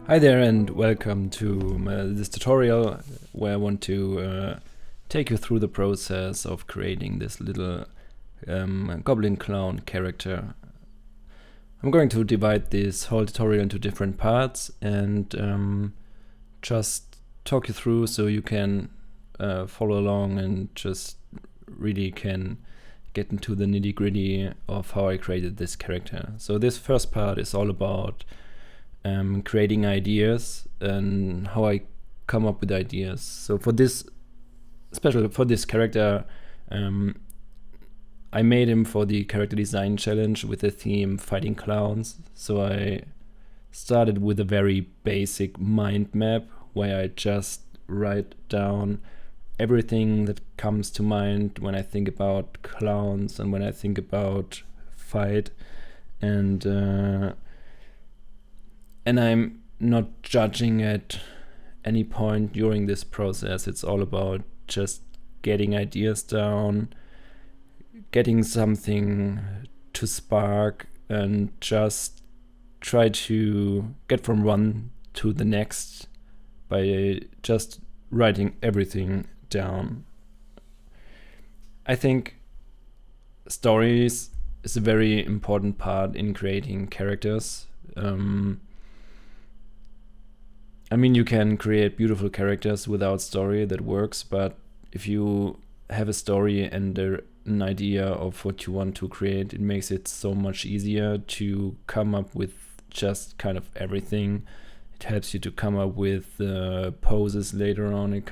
Hi there and welcome to this tutorial where I want to take you through the process of creating this little goblin clown character. I'm going to divide this whole tutorial into different parts and just talk you through so you can follow along and just really can get into the nitty-gritty of how I created this character. So this first part is all about creating ideas and how I come up with ideas. So for this, especially for this character, I made him for the character design challenge with the theme fighting clowns. So I started with a very basic mind map where I just write down everything that comes to mind when I think about clowns and when I think about fight, and I'm not judging at any point during this process. It's all about just getting ideas down, getting something to spark, and just try to get from one to the next by just writing everything down. I think stories is a very important part in creating characters. I mean, you can create beautiful characters without story, that works, but if you have a story and an idea of what you want to create, it makes it so much easier to come up with just kind of everything. It helps you to come up with poses later on. It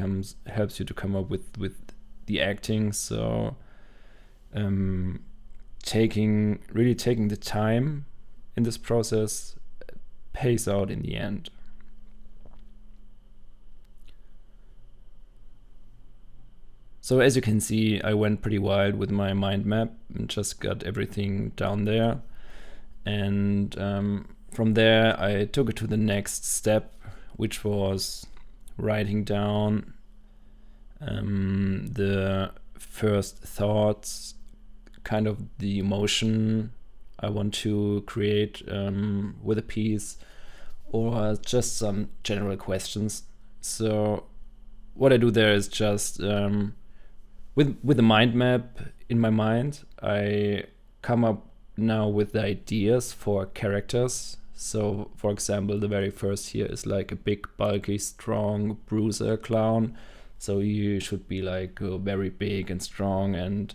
helps you to come up with the acting. So taking the time in this process pays out in the end. So as you can see, I went pretty wild with my mind map and just got everything down there. And from there, I took it to the next step, which was writing down the first thoughts, kind of the emotion I want to create with a piece, or just some general questions. So what I do there is just with the mind map in my mind, I come up now with the ideas for characters. So for example, the very first here is like a big, bulky, strong bruiser clown. So you should be like very big and strong, and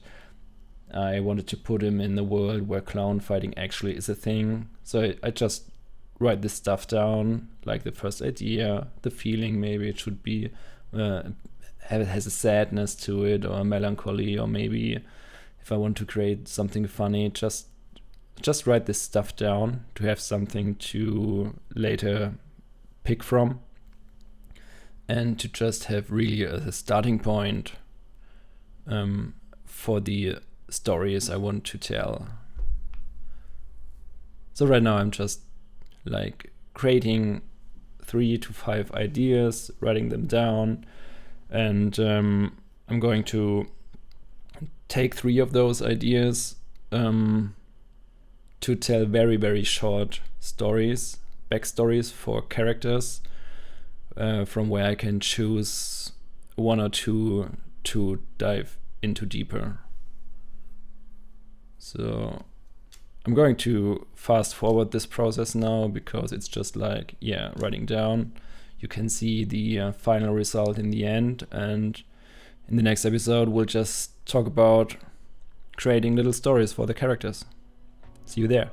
I wanted to put him in the world where clown fighting actually is a thing. So I just write this stuff down, like the first idea, the feeling, maybe it should be has a sadness to it, or a melancholy, or maybe if I want to create something funny, just write this stuff down to have something to later pick from, and to just have really a starting point for the stories I want to tell. So right now I'm just like creating 3 to 5 ideas, writing them down, and I'm going to take 3 of those ideas to tell very, very short stories, backstories for characters, from where I can choose 1 or 2 to dive into deeper. So I'm going to fast forward this process now because it's just like, writing down. You can see the final result in the end, and in the next episode we'll just talk about creating little stories for the characters. See you there.